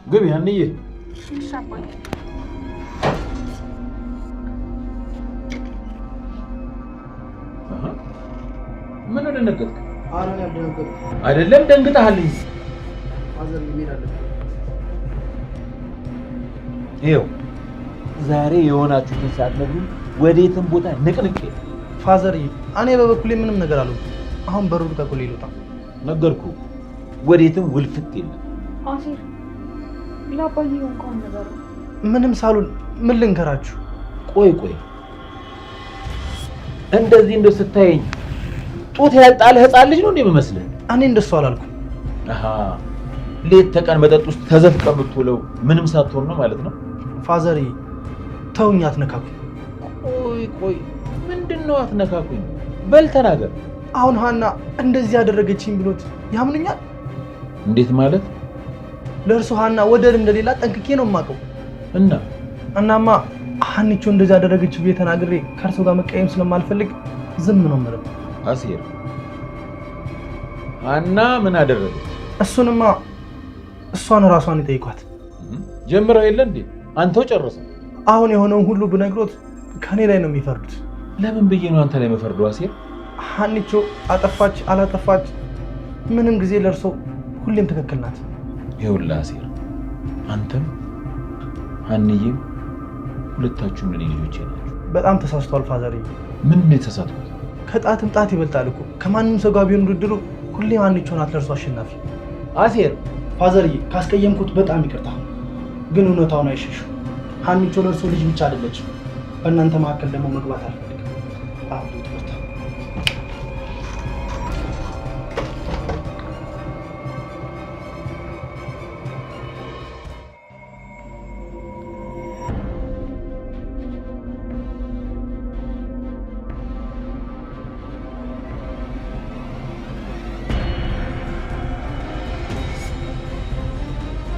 ግቢ ሀንዬ። ምን ደነገጥክ? አራን ያደነገጥኩ አይደለም ደንግጠሃል። አዘር ይላል። ይኸው ዛሬ የሆናችሁትን ሳትነግሩኝ ወዴትም ቦታ ንቅንቅ። ፋዘር እኔ በበኩሌ ምንም ነገር አልሆንኩም። አሁን በሩ ልቀቁልኝ ይሉታ ነገርኩህ። ወዴትም ውልፍት የለም። አሲር ለአባዬ እንኳን ነገር ምንም ሳሉን ምን ልንገራችሁ? ቆይ እንደዚህ እንደው ስታየኝ ጡት ያጣለ ህፃን ልጅ ነው እንደምመስልህ? እኔ እንደሱ አላልኩም። አሃ ሌት ተቀን መጠጥ ውስጥ ተዘፍቀህ የምትውለው ምንም ሳትሆን ነው ማለት ነው? ፋዘር ተውኝ፣ አትነካኩኝ። ቆይ ምንድነው አትነካኩኝ? በል ተናገር። አሁን ሀና እንደዚህ ያደረገችኝ ብሎት ያምኑኛል? እንዴት ማለት? ለእርሱ ሀና ወደር እንደሌላ ጠንቅቄ ነው የማውቀው። እናማ ሀኒቾ እንደዚህ ያደረገችው ብዬ ተናግሬ ከእርሱ ጋር መቀየም ስለማልፈልግ ዝም ነው የምለው። አሲር ሀና ምን አደረገች? እሱንማ እሷን ራሷን ይጠይቋት። ጀምረው የለ እንዴ? አንተው ጨርሰ። አሁን የሆነውን ሁሉ ብነግሮት ከኔ ላይ ነው የሚፈርዱት። ለምን ብዬ ነው አንተ ላይ መፈርደው? አሲር ሀኒቾ አጠፋች አላጠፋች ምንም ጊዜ ለእርሶ ሁሌም ትክክል ናት። ይኸውልህ አሲር፣ አንተም ሀንዬም ሁለታችሁም ለኔ ልጆቼ ናችሁ። በጣም ተሳስቷል ፋዘር። ምን ነው የተሳሳትኩት? ከጣትም ጣት ይበልጣል እኮ። ከማንም ሰው ጋር ቢሆን ውድድሩ ሁሌም ሀኒቾ ናት ለእርሱ አሸናፊ። አሲር ፋዘር ካስቀየምኩት በጣም ይቅርታ፣ ግን እውነታውን አይሸሹ። ሀኒቾ ለእርሱ ልጅ ብቻ አይደለችም። በእናንተ መካከል ደግሞ መግባት አልፈልግም። አሁን ይቅርታ።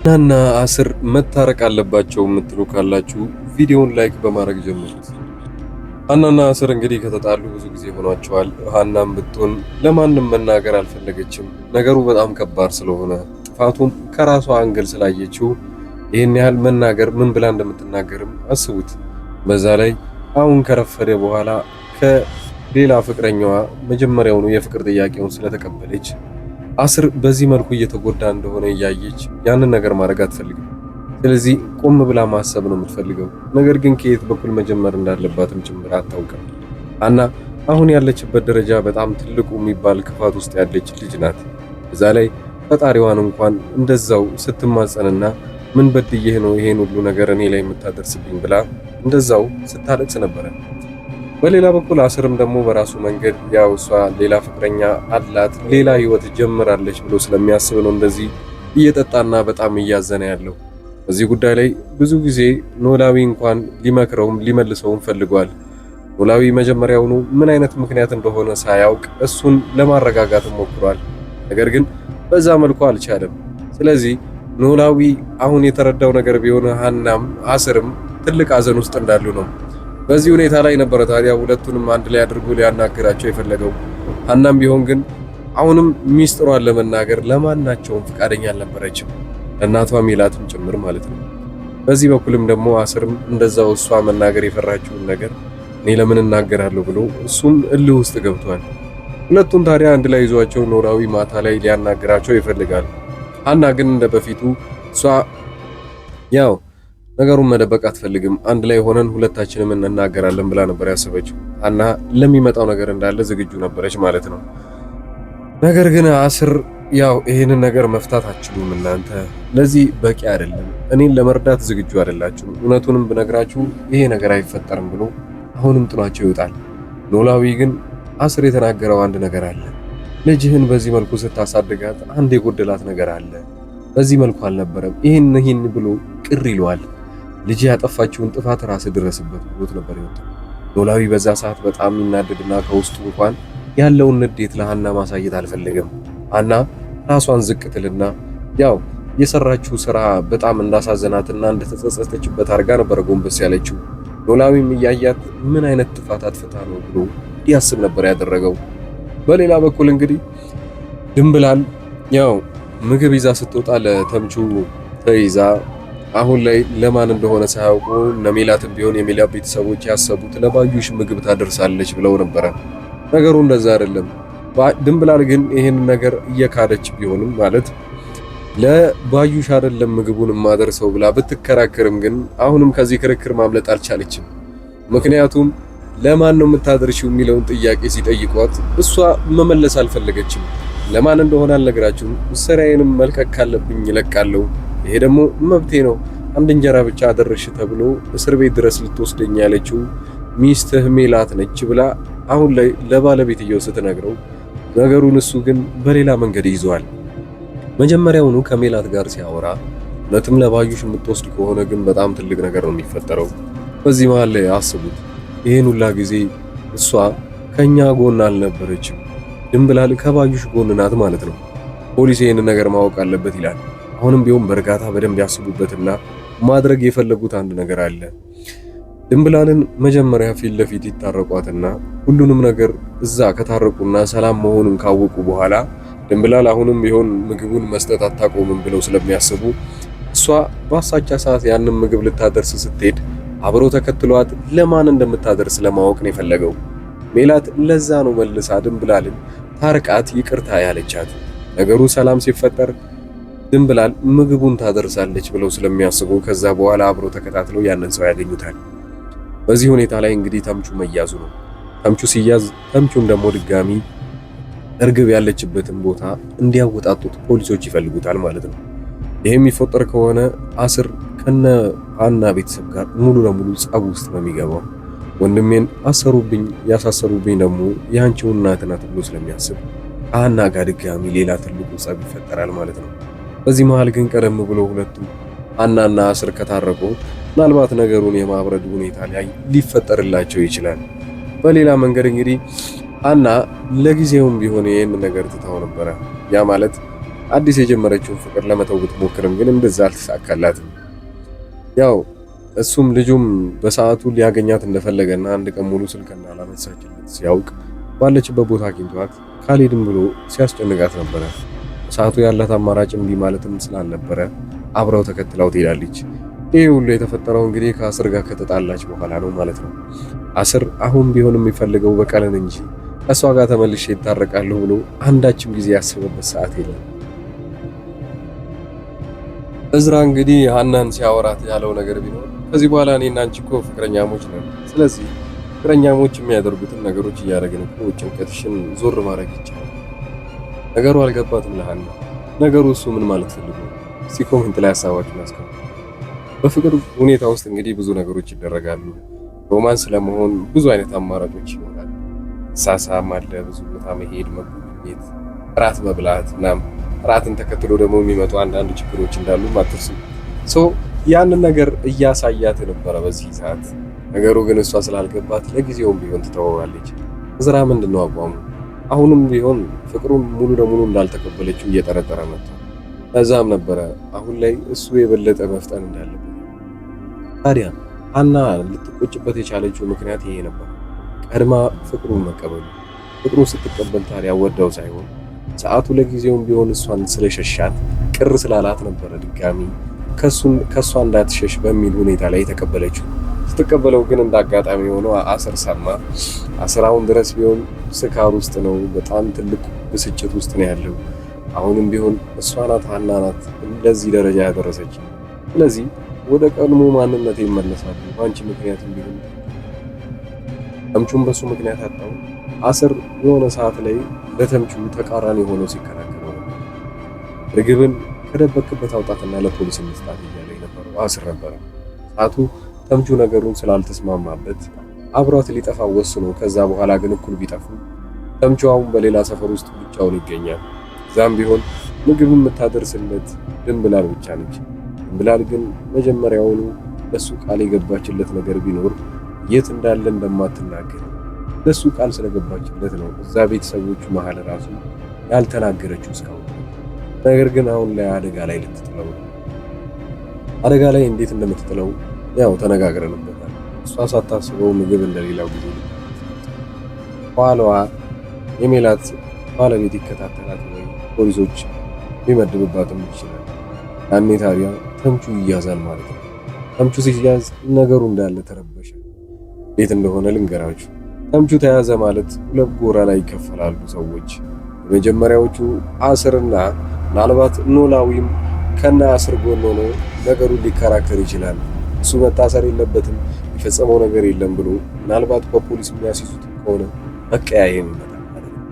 ሀናና አስር መታረቅ አለባቸው የምትሉ ካላችሁ ቪዲዮውን ላይክ በማድረግ ጀምሩት። ሀናና አስር እንግዲህ ከተጣሉ ብዙ ጊዜ ሆኗቸዋል። ሀናም ብትሆን ለማንም መናገር አልፈለገችም። ነገሩ በጣም ከባድ ስለሆነ ጥፋቱን ከራሷ አንግል ስላየችው ይህን ያህል መናገር ምን ብላ እንደምትናገርም አስቡት። በዛ ላይ አሁን ከረፈደ በኋላ ከሌላ ፍቅረኛዋ መጀመሪያውኑ የፍቅር ጥያቄውን ስለተቀበለች አስር በዚህ መልኩ እየተጎዳ እንደሆነ እያየች ያንን ነገር ማድረግ አትፈልግም። ስለዚህ ቆም ብላ ማሰብ ነው የምትፈልገው። ነገር ግን ከየት በኩል መጀመር እንዳለባትም ጭምር አታውቅም። ሀና አሁን ያለችበት ደረጃ በጣም ትልቁ የሚባል ክፋት ውስጥ ያለች ልጅ ናት። እዛ ላይ ፈጣሪዋን እንኳን እንደዛው ስትማጸንና ምን በድዬህ ነው ይሄን ሁሉ ነገር እኔ ላይ የምታደርስብኝ ብላ እንደዛው ስታለቅስ ነበረ። በሌላ በኩል አስርም ደግሞ በራሱ መንገድ ያው እሷ ሌላ ፍቅረኛ አላት፣ ሌላ ህይወት ጀምራለች ብሎ ስለሚያስብ ነው እንደዚህ እየጠጣና በጣም እያዘነ ያለው። በዚህ ጉዳይ ላይ ብዙ ጊዜ ኖላዊ እንኳን ሊመክረውም ሊመልሰውም ፈልጓል። ኖላዊ መጀመሪያውኑ ምን አይነት ምክንያት እንደሆነ ሳያውቅ እሱን ለማረጋጋት ሞክሯል። ነገር ግን በዛ መልኩ አልቻለም። ስለዚህ ኖላዊ አሁን የተረዳው ነገር ቢሆን ሀናም አስርም ትልቅ ሀዘን ውስጥ እንዳሉ ነው። በዚህ ሁኔታ ላይ ነበረ ታዲያ ሁለቱንም አንድ ላይ አድርጎ ሊያናግራቸው የፈለገው። ሀናም ቢሆን ግን አሁንም ሚስጥሯን ለመናገር ለማናቸውም ፍቃደኛ አልነበረችም፣ ለእናቷ ሜላትም ጭምር ማለት ነው። በዚህ በኩልም ደግሞ አስርም እንደዛው እሷ መናገር የፈራችውን ነገር እኔ ለምን እናገራለሁ ብሎ እሱም እልህ ውስጥ ገብቷል። ሁለቱም ታዲያ አንድ ላይ ይዟቸው ኖላዊ ማታ ላይ ሊያናግራቸው ይፈልጋል። ሀና ግን እንደ በፊቱ እሷ ያው ነገሩን መደበቅ አትፈልግም። አንድ ላይ ሆነን ሁለታችንም እንናገራለን ብላ ነበር ያሰበችው። ሀና ለሚመጣው ነገር እንዳለ ዝግጁ ነበረች ማለት ነው። ነገር ግን አስር ያው ይሄንን ነገር መፍታት አትችሉም እናንተ፣ ለዚህ በቂ አይደለም፣ እኔን ለመርዳት ዝግጁ አይደላችሁም፣ እውነቱንም ብነግራችሁ ይሄ ነገር አይፈጠርም ብሎ አሁንም ጥሏቸው ይወጣል። ኖላዊ ግን አስር የተናገረው አንድ ነገር አለ። ልጅህን በዚህ መልኩ ስታሳድጋት አንድ የጎደላት ነገር አለ፣ በዚህ መልኩ አልነበረም፣ ይህን ብሎ ቅር ይለዋል። ልጅ ያጠፋችውን ጥፋት ራስ ድረስበት ብሎት ነበር የወጣው። ኖላዊ በዛ ሰዓት በጣም ይናደድና ከውስጡ እንኳን ያለውን ንዴት ለሀና ማሳየት አልፈለገም። ሀና ራሷን ዝቅ ትልና ያው የሰራችው ስራ በጣም እንዳሳዘናትና እንደተጸጸተችበት አድርጋ ነበር ጎንበስ ያለችው። ኖላዊም እያያት ምን አይነት ጥፋት አጥፍታ ነው ብሎ ያስብ ነበር ያደረገው። በሌላ በኩል እንግዲህ ድንብላል ያው ምግብ ይዛ ስትወጣ ለተምቹ ተይዛ አሁን ላይ ለማን እንደሆነ ሳያውቁ ለሜላትም ቢሆን የሜላት ቤተሰቦች ያሰቡት ለባዩሽ ምግብ ታደርሳለች ብለው ነበረ። ነገሩ እንደዛ አይደለም። ድንብላል ግን ይሄን ነገር እየካደች ቢሆንም ማለት ለባዩሽ አይደለም ምግቡን ማደርሰው ብላ ብትከራከርም ግን አሁንም ከዚህ ክርክር ማምለጥ አልቻለችም። ምክንያቱም ለማን ነው የምታደርሺው የሚለውን ጥያቄ ሲጠይቋት እሷ መመለስ አልፈለገችም። ለማን እንደሆነ አልነግራችሁም፣ ስራዬንም መልቀቅ ካለብኝ እለቃለሁ፣ ይሄ ደግሞ መብቴ ነው፣ አንድ እንጀራ ብቻ አደረሽ ተብሎ እስር ቤት ድረስ ልትወስደኝ ያለችው ሚስትህ ሜላት ነች ብላ አሁን ላይ ለባለቤትየው ስትነግረው ነገሩን እሱ ግን በሌላ መንገድ ይዟል። መጀመሪያውኑ ከሜላት ጋር ሲያወራ እውነትም ለባዩሽ የምትወስድ ከሆነ ግን በጣም ትልቅ ነገር ነው የሚፈጠረው። በዚህ መሃል ላይ አስቡት፣ ይህን ሁላ ጊዜ እሷ ከኛ ጎን አልነበረችም። ድንብላል ከባዩሽ ጎን ናት ማለት ነው። ፖሊስ ይህንን ነገር ማወቅ አለበት ይላል። አሁንም ቢሆን በእርጋታ በደንብ ያስቡበትና ማድረግ የፈለጉት አንድ ነገር አለ። ድንብላልን መጀመሪያ ፊት ለፊት ይታረቋትና ሁሉንም ነገር እዛ ከታረቁና ሰላም መሆኑን ካወቁ በኋላ ድንብላል አሁንም ቢሆን ምግቡን መስጠት አታቆምም ብለው ስለሚያስቡ እሷ በአሳቻ ሰዓት ያንን ምግብ ልታደርስ ስትሄድ አብሮ ተከትሏት ለማን እንደምታደርስ ለማወቅ ነው የፈለገው። ሜላት ለዛ ነው መልሳ ድንብላልን ታርቃት ይቅርታ ያለቻት። ነገሩ ሰላም ሲፈጠር ድንብላል ምግቡን ታደርሳለች ብለው ስለሚያስቡ ከዛ በኋላ አብሮ ተከታትለው ያንን ሰው ያገኙታል። በዚህ ሁኔታ ላይ እንግዲህ ተምቹ መያዙ ነው። ተምቹ ሲያዝ ተምቹን ደግሞ ድጋሚ እርግብ ያለችበትን ቦታ እንዲያወጣጡት ፖሊሶች ይፈልጉታል ማለት ነው። ይሄ የሚፈጠር ከሆነ አስር ከነ ሀና ቤተሰብ ጋር ሙሉ ለሙሉ ጸብ ውስጥ ነው የሚገባው። ወንድሜን አሰሩብኝ፣ ያሳሰሩብኝ ደግሞ የአንቺው እናት ናት ብሎ ስለሚያስብ ከሀና ጋር ድጋሚ ሌላ ትልቁ ጸብ ይፈጠራል ማለት ነው። በዚህ መሃል ግን ቀደም ብሎ ሁለቱ ሀናና አስር ከታረቁ ምናልባት ነገሩን የማብረድ ሁኔታ ላይ ሊፈጠርላቸው ይችላል። በሌላ መንገድ እንግዲህ ሀና ለጊዜውም ቢሆን ይህን ነገር ትታው ነበረ። ያ ማለት አዲስ የጀመረችውን ፍቅር ለመተው ብትሞክርም ግን እንደዛ አልተሳካላትም። ያው እሱም ልጁም በሰዓቱ ሊያገኛት እንደፈለገና አንድ ቀን ሙሉ ስልክና ላነሳችለት ሲያውቅ ባለችበት ቦታ አግኝቷት ካልሄድም ብሎ ሲያስጨንቃት ነበረ። ሰዓቱ ያላት አማራጭ እምቢ ማለትም ስላልነበረ አብረው ተከትለው ትሄዳለች። ይህ ሁሉ የተፈጠረው እንግዲህ ከአስር ጋር ከተጣላች በኋላ ነው ማለት ነው። አስር አሁን ቢሆን የሚፈልገው በቀልን እንጂ ከሷ ጋር ተመልሼ ይታረቃለሁ ብሎ አንዳችም ጊዜ ያስበበት ሰዓት የለም። እዝራ እንግዲህ ሀናን ሲያወራት ያለው ነገር ቢኖር ከዚህ በኋላ እኔና አንቺ እኮ ፍቅረኛሞች ነን፣ ስለዚህ ፍቅረኛሞች የሚያደርጉትን ነገሮች እያደረግን እኮ ጭንቀትሽን ዞር ማድረግ ይቻላል። ነገሩ አልገባትም ለሀና። ነገሩ እሱ ምን ማለት ፈልጎ እስቲ ኮሜንት ላይ ሀሳባችሁን አስቀምጡ። በፍቅር ሁኔታ ውስጥ እንግዲህ ብዙ ነገሮች ይደረጋሉ። ሮማንስ ለመሆን ብዙ አይነት አማራጮች ይኖራሉ። ሳሳም አለ፣ ብዙ ቦታ መሄድ፣ መጎብኘት፣ ራት መብላት ምናምን። ራትን ተከትሎ ደግሞ የሚመጡ አንዳንድ ችግሮች እንዳሉ አትርሱ። ያንን ነገር እያሳያት ነበረ በዚህ ሰዓት። ነገሩ ግን እሷ ስላልገባት ለጊዜውም ቢሆን ትተወዋለች። እዝራ ምንድነው አቋሙ? አሁንም ቢሆን ፍቅሩን ሙሉ ለሙሉ እንዳልተቀበለችው እየጠረጠረ መጥቷል። ለዛም ነበረ አሁን ላይ እሱ የበለጠ መፍጠን እንዳለበት። ታዲያ ሀና ልትቆጭበት የቻለችው ምክንያት ይሄ ነበር፣ ቀድማ ፍቅሩን መቀበሉ። ፍቅሩን ስትቀበል ታዲያ ወዳው ሳይሆን ሰዓቱ ለጊዜውም ቢሆን እሷን ስለሸሻት ቅር ስላላት ነበረ ድጋሚ ከሷ እንዳትሸሽ በሚል ሁኔታ ላይ ተቀበለችው። ስትቀበለው ግን እንዳጋጣሚ ሆኖ አስር ሰማ። አስራውን ድረስ ቢሆን ስካር ውስጥ ነው፣ በጣም ትልቅ ብስጭት ውስጥ ነው ያለው። አሁንም ቢሆን እሷ ናት ሀና ናት እንደዚህ ደረጃ ያደረሰች። ስለዚህ ወደ ቀድሞ ማንነት ይመለሳሉ። በአንቺ ምክንያት ቢሆን ተምቹን በሱ ምክንያት አጣው። አስር የሆነ ሰዓት ላይ ለተምቹ ተቃራኒ ሆኖ ሲከራከረው ነበር። ርግብን ከደበቅበት አውጣትና ለፖሊስ መስጣት እያለ የነበረው አስር ነበር። ሰዓቱ ተምቹ ነገሩን ስላልተስማማበት አብሯት ሊጠፋ ወስኖ ከዛ በኋላ ግን እኩል ቢጠፉ ተምቹ አሁን በሌላ ሰፈር ውስጥ ብቻውን ይገኛል። ዛም ቢሆን ምግብ የምታደርስለት ድንብላል ብቻ ነች። ድንብላል ግን መጀመሪያውኑ ለሱ ቃል የገባችለት ነገር ቢኖር የት እንዳለ እንደማትናገር ለሱ ቃል ስለገባችለት ነው እዛ ቤተሰቦቹ መሃል ራሱ ያልተናገረችው እስካሁን። ነገር ግን አሁን ላይ አደጋ ላይ ልትጥለው ነው። አደጋ ላይ እንዴት እንደምትጥለው ያው ተነጋግረንበታል። እሷ ሳታስበው ምግብ እንደሌላው ጊዜ ኋላዋ የሜላት ባለቤት ይከታተላት ወይ ፖሊሶች ሊመድብባትም ይችላል። ያኔ ታዲያ ተምቹ ይያዛል ማለት ነው። ተምቹ ሲያዝ ነገሩ እንዳለ ተረበሸ። እንዴት እንደሆነ ልንገራችሁ። ተምቹ ተያዘ ማለት ሁለት ጎራ ላይ ይከፈላሉ ሰዎች። የመጀመሪያዎቹ አስርና ምናልባት ኖላዊም ከና አስር ጎን ሆኖ ነገሩን ሊከራከር ይችላል። እሱ መታሰር የለበትም የፈጸመው ነገር የለም ብሎ ምናልባት በፖሊስ የሚያስይዙት ከሆነ መቀያየም ይመጣል ማለት ነው።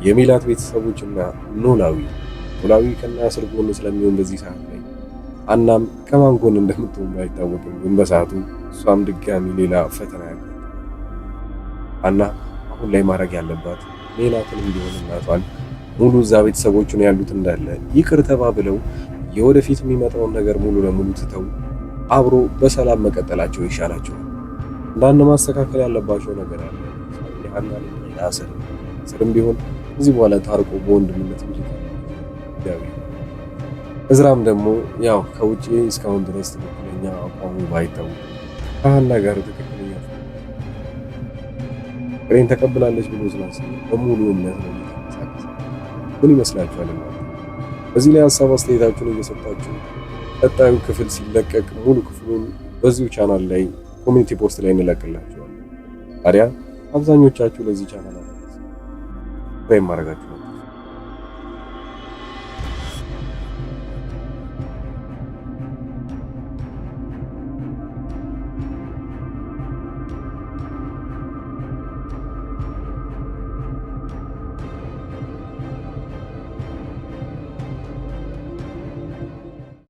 የሚላት ቤተሰቦችና ኖላዊ ከና አስር ጎን ስለሚሆን በዚህ ሰዓት ላይ ሀናም ከማን ጎን እንደምትሆን ባይታወቅም ግን በሰዓቱ እሷም ድጋሚ ሌላ ፈተና ያጋጥማል። ሀና አሁን ላይ ማድረግ ያለባት ሜላትን እንዲሆን እናቷን ሙሉ እዛ ቤተሰቦቹን ያሉት እንዳለ ይቅር ተባብለው የወደፊት የሚመጣውን ነገር ሙሉ ለሙሉ ትተው አብሮ በሰላም መቀጠላቸው ይሻላቸዋል። እንዳንድ ማስተካከል ያለባቸው ነገር አለ። ሀና ስርም ቢሆን እዚህ በኋላ ታርቆ በወንድምነት እንጂ እዝራም ደግሞ ያው ከውጪ እስካሁን ድረስ ትክክለኛ አቋሙ ባይታወቅ ከሀና ጋር ትክክለኛ ፍቅሬን ተቀብላለች ብሎ ስላሰበ በሙሉ እምነት ነው የሚንቀሳቀሰው። ምን ይመስላችኋል? በዚህ ላይ ሀሳብ አስተያየታችሁን እየሰጣችሁ ቀጣዩ ክፍል ሲለቀቅ ሙሉ ክፍሉን በዚሁ ቻናል ላይ ኮሚኒቲ ፖስት ላይ እንለቅላችኋለን። ታዲያ አብዛኞቻችሁ ለዚህ ቻናል አላችሁ ማድረጋችሁ ነው